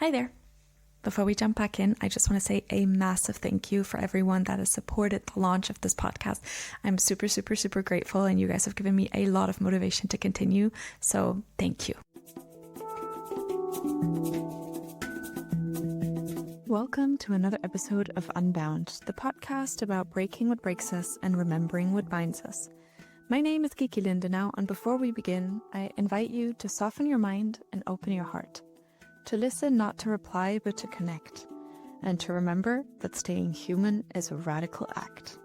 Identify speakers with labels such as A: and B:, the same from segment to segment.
A: Hi there. Before we jump back in, I just want to say a massive thank you for everyone that has supported the launch of this podcast. I'm super, super, super grateful, and you guys have given me a lot of motivation to continue. So thank you. Welcome to another episode of Unbound, the podcast about breaking what breaks us and remembering what binds us. My name is Kiki Lindenau, and before we begin, I invite you to soften your mind and open your heart. To listen, not to reply, but to connect. And to remember that staying human is a radical act.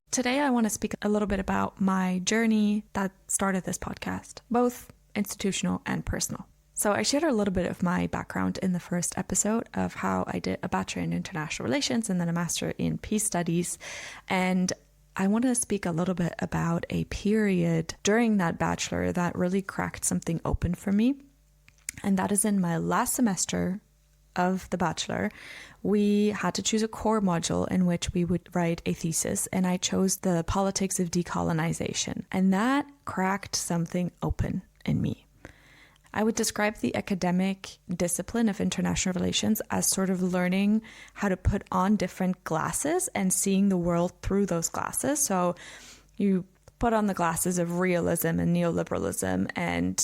A: Today, I want to speak a little bit about my journey that started this podcast, both institutional and personal. So I shared a little bit of my background in the first episode of how I did a bachelor in international relations and then a master in peace studies. And I want to speak a little bit about a period during that bachelor that really cracked something open for me. And that is in my last semester of the bachelor, we had to choose a core module in which we would write a thesis. And I chose the politics of decolonization. And that cracked something open in me. I would describe the academic discipline of international relations as sort of learning how to put on different glasses and seeing the world through those glasses. So you put on the glasses of realism and neoliberalism and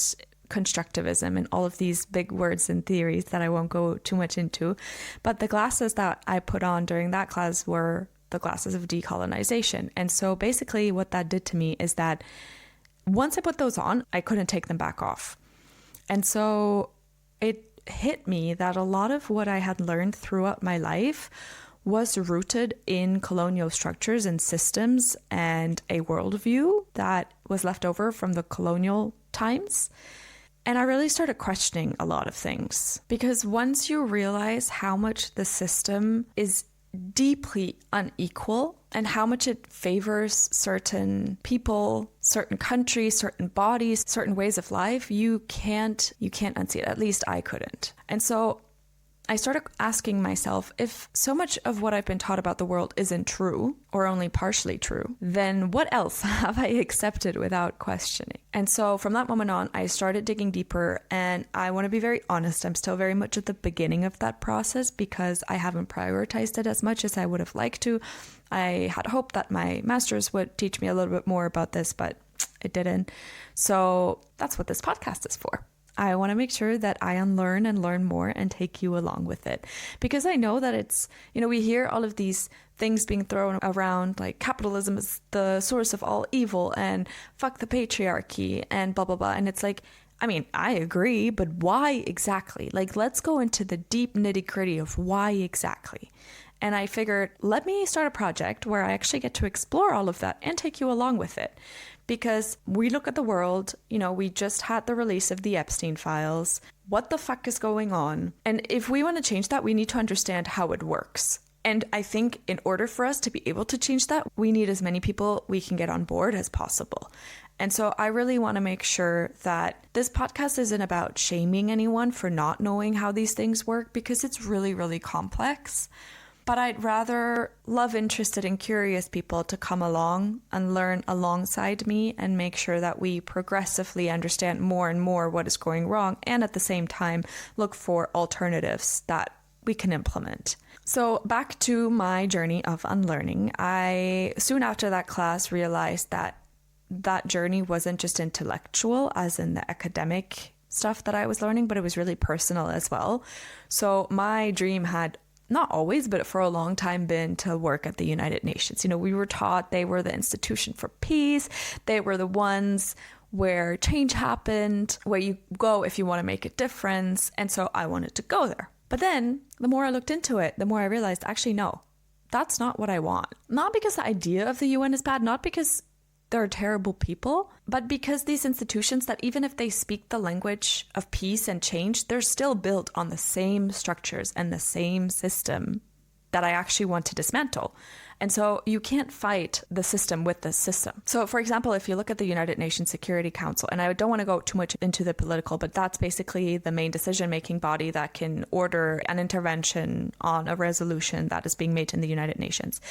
A: constructivism and all of these big words and theories that I won't go too much into. But the glasses that I put on during that class were the glasses of decolonization. And so basically what that did to me is that once I put those on, I couldn't take them back off. And so it hit me that a lot of what I had learned throughout my life was rooted in colonial structures and systems and a worldview that was left over from the colonial times. And I really started questioning a lot of things, because once you realize how much the system is deeply unequal and how much it favors certain people, certain countries, certain bodies, certain ways of life, you can't unsee it. At least I couldn't. And so I started asking myself, if so much of what I've been taught about the world isn't true or only partially true, then what else have I accepted without questioning? And so from that moment on, I started digging deeper, and I want to be very honest, I'm still very much at the beginning of that process because I haven't prioritized it as much as I would have liked to. I had hoped that my master's would teach me a little bit more about this, but it didn't. So that's what this podcast is for. I want to make sure that I unlearn and learn more and take you along with it. Because I know that it's, we hear all of these things being thrown around, like capitalism is the source of all evil and fuck the patriarchy and blah, blah, blah. And it's like, I agree, but why exactly? Like, let's go into the deep nitty gritty of why exactly. And I figured, let me start a project where I actually get to explore all of that and take you along with it. Because we look at the world, we just had the release of the Epstein files. What the fuck is going on? And if we want to change that, we need to understand how it works. And I think in order for us to be able to change that, we need as many people we can get on board as possible. And so I really want to make sure that this podcast isn't about shaming anyone for not knowing how these things work, because it's really, really complex. But I'd rather love interested and curious people to come along and learn alongside me and make sure that we progressively understand more and more what is going wrong, and at the same time look for alternatives that we can implement. So back to my journey of unlearning, I soon after that class realized that that journey wasn't just intellectual, as in the academic stuff that I was learning, but it was really personal as well. So my dream had not always, but for a long time been to work at the United Nations. We were taught they were the institution for peace. They were the ones where change happened, where you go if you want to make a difference. And so I wanted to go there. But then the more I looked into it, the more I realized, actually, no, that's not what I want. Not because the idea of the UN is bad, not because they're terrible people, but because these institutions that even if they speak the language of peace and change, they're still built on the same structures and the same system that I actually want to dismantle. And so you can't fight the system with the system. So for example, if you look at the United Nations Security Council, and I don't want to go too much into the political, but that's basically the main decision-making body that can order an intervention on a resolution that is being made in the United Nations.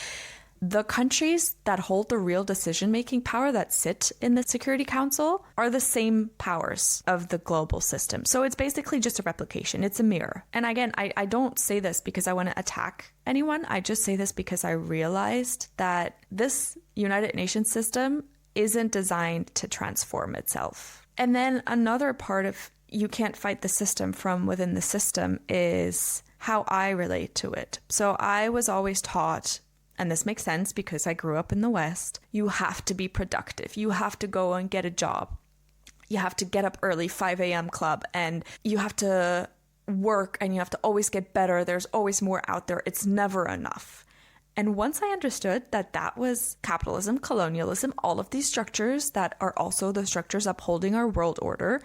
A: the countries that hold the real decision-making power that sit in the Security Council are the same powers of the global system. So it's basically just a replication. It's a mirror. And again, I don't say this because I want to attack anyone. I just say this because I realized that this United Nations system isn't designed to transform itself. And then another part of you can't fight the system from within the system is how I relate to it. So I was always taught, and this makes sense because I grew up in the West, you have to be productive. You have to go and get a job. You have to get up early, 5 a.m. club, and you have to work and you have to always get better. There's always more out there. It's never enough. And once I understood that that was capitalism, colonialism, all of these structures that are also the structures upholding our world order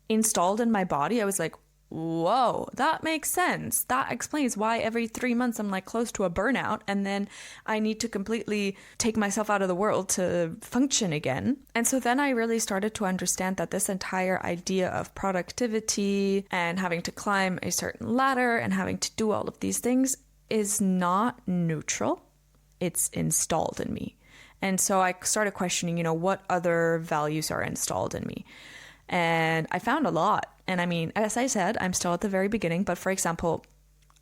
A: installed in my body, I was like, whoa, that makes sense. That explains why every 3 months I'm like close to a burnout and then I need to completely take myself out of the world to function again. And so then I really started to understand that this entire idea of productivity and having to climb a certain ladder and having to do all of these things is not neutral. It's installed in me. And so I started questioning, what other values are installed in me? And I found a lot. And I mean, as I said, I'm still at the very beginning. But for example,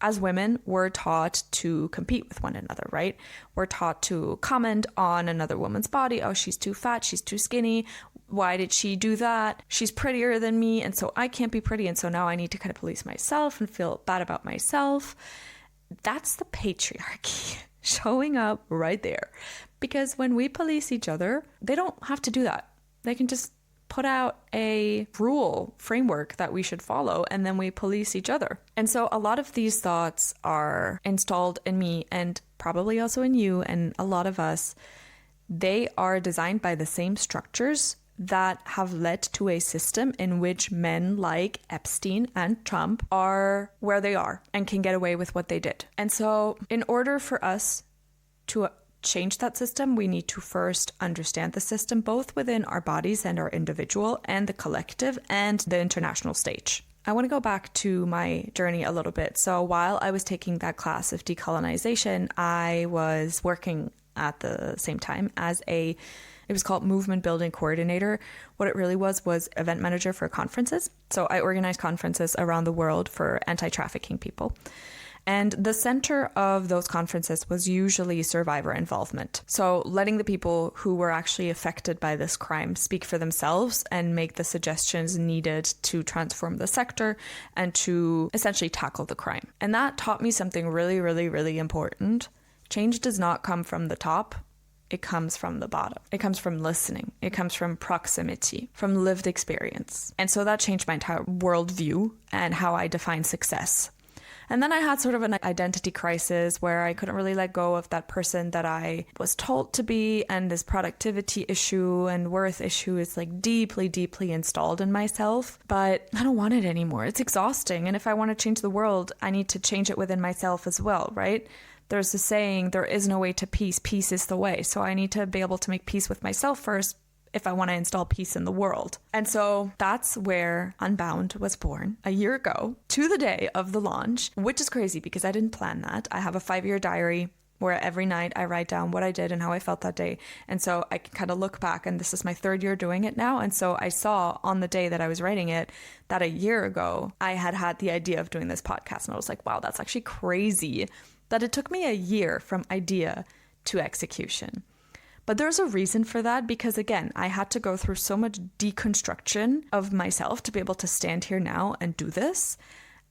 A: as women, we're taught to compete with one another, right? We're taught to comment on another woman's body. Oh, she's too fat. She's too skinny. Why did she do that? She's prettier than me. And so I can't be pretty. And so now I need to kind of police myself and feel bad about myself. That's the patriarchy showing up right there. Because when we police each other, they don't have to do that. They can just put out a rule framework that we should follow, and then we police each other. And so a lot of these thoughts are installed in me and probably also in you and a lot of us. They are designed by the same structures that have led to a system in which men like Epstein and Trump are where they are and can get away with what they did. And so in order for us to change that system, we need to first understand the system, both within our bodies and our individual and the collective and the international stage. I want to go back to my journey a little bit. So while I was taking that class of decolonization, I was working at the same time as it was called movement building coordinator. What it really was event manager for conferences. So I organized conferences around the world for anti-trafficking people. And the center of those conferences was usually survivor involvement. So letting the people who were actually affected by this crime speak for themselves and make the suggestions needed to transform the sector and to essentially tackle the crime. And that taught me something really, really, really important. Change does not come from the top. It comes from the bottom. It comes from listening. It comes from proximity, from lived experience. And so that changed my entire worldview and how I define success. And then I had sort of an identity crisis where I couldn't really let go of that person that I was told to be. And this productivity issue and worth issue is like deeply, deeply installed in myself. But I don't want it anymore. It's exhausting. And if I want to change the world, I need to change it within myself as well, right? There's a saying, there is no way to peace. Peace is the way. So I need to be able to make peace with myself first if I want to install peace in the world. And so that's where Unbound was born a year ago to the day of the launch, which is crazy because I didn't plan that. I have a 5-year diary where every night I write down what I did and how I felt that day. And so I can kind of look back, and this is my 3rd year doing it now. And so I saw on the day that I was writing it that a year ago I had the idea of doing this podcast. And I was like, wow, that's actually crazy that it took me a year from idea to execution. But there's a reason for that because, again, I had to go through so much deconstruction of myself to be able to stand here now and do this.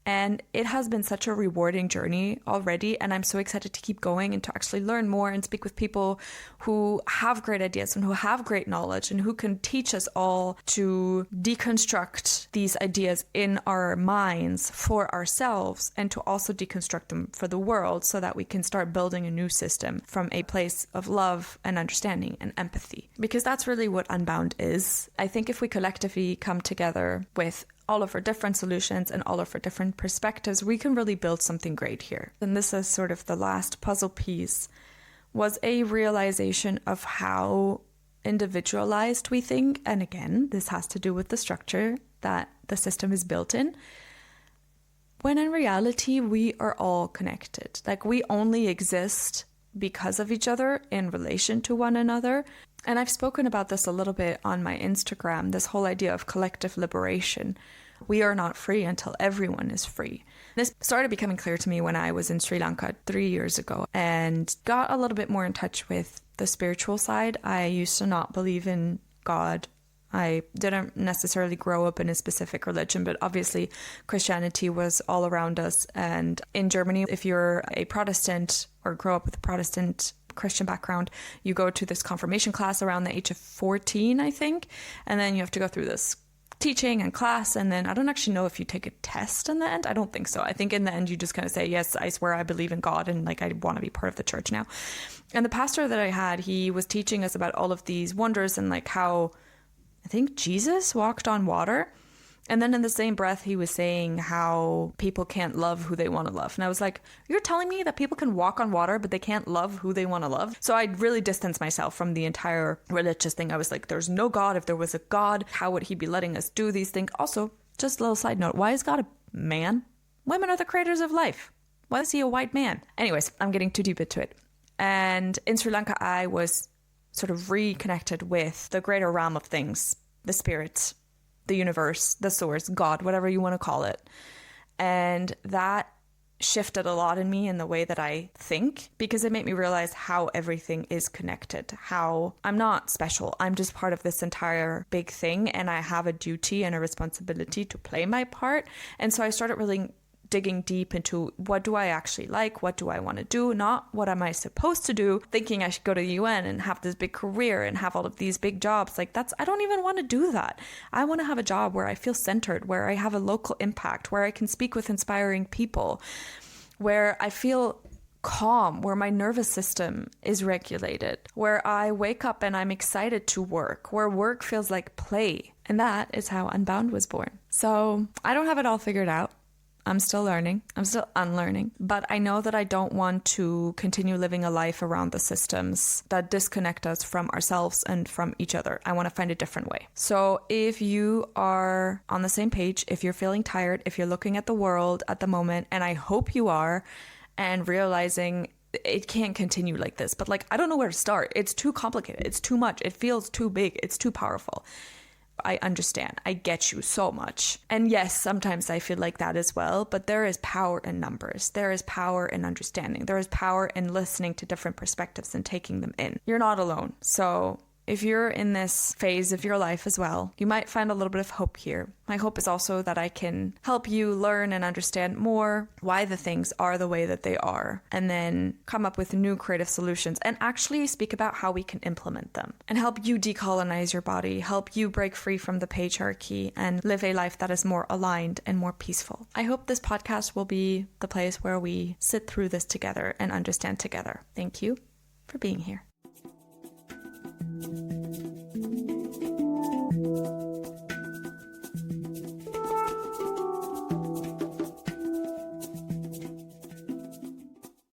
A: And it has been such a rewarding journey already. And I'm so excited to keep going and to actually learn more and speak with people who have great ideas and who have great knowledge and who can teach us all to deconstruct these ideas in our minds for ourselves and to also deconstruct them for the world so that we can start building a new system from a place of love and understanding and empathy. Because that's really what Unbound is. I think if we collectively come together with all of our different solutions and all of our different perspectives, we can really build something great here. And this is sort of the last puzzle piece, was a realization of how individualized we think. And again, this has to do with the structure that the system is built in. When in reality, we are all connected. Like we only exist because of each other in relation to one another. And I've spoken about this a little bit on my Instagram, this whole idea of collective liberation. We are not free until everyone is free. This started becoming clear to me when I was in Sri Lanka 3 years ago and got a little bit more in touch with the spiritual side. I used to not believe in God. I didn't necessarily grow up in a specific religion, but obviously Christianity was all around us. And in Germany, if you're a Protestant or grow up with a Protestant Christian background, you go to this confirmation class around the age of 14, I think. And then you have to go through this teaching and class. And then I don't actually know if you take a test in the end. I don't think so. I think in the end, you just kind of say, yes, I swear I believe in God. And like, I want to be part of the church now. And the pastor that I had, he was teaching us about all of these wonders and like how I think Jesus walked on water. And then in the same breath, he was saying how people can't love who they want to love. And I was like, you're telling me that people can walk on water, but they can't love who they want to love? So I really distanced myself from the entire religious thing. I was like, there's no God. If there was a God, how would he be letting us do these things? Also, just a little side note, why is God a man? Women are the creators of life. Why is he a white man? Anyways, I'm getting too deep into it. And in Sri Lanka, I was sort of reconnected with the greater realm of things, the spirit, the universe, the source, God, whatever you want to call it. And that shifted a lot in me in the way that I think, because it made me realize how everything is connected, how I'm not special. I'm just part of this entire big thing, and I have a duty and a responsibility to play my part. And so I started really digging deep into what do I actually like? What do I want to do? Not what am I supposed to do? Thinking I should go to the UN and have this big career and have all of these big jobs. Like I don't even want to do that. I want to have a job where I feel centered, where I have a local impact, where I can speak with inspiring people, where I feel calm, where my nervous system is regulated, where I wake up and I'm excited to work, where work feels like play. And that is how Unbound was born. So I don't have it all figured out. I'm still learning. I'm still unlearning. But I know that I don't want to continue living a life around the systems that disconnect us from ourselves and from each other. I want to find a different way. So if you are on the same page, if you're feeling tired, if you're looking at the world at the moment, and I hope you are, and realizing it can't continue like this, but like, I don't know where to start. It's too complicated. It's too much. It feels too big. It's too powerful. I understand. I get you so much. And yes, sometimes I feel like that as well, but there is power in numbers. There is power in understanding. There is power in listening to different perspectives and taking them in. You're not alone. So if you're in this phase of your life as well, you might find a little bit of hope here. My hope is also that I can help you learn and understand more why the things are the way that they are, and then come up with new creative solutions and actually speak about how we can implement them and help you decolonize your body, help you break free from the patriarchy and live a life that is more aligned and more peaceful. I hope this podcast will be the place where we sit through this together and understand together. Thank you for being here.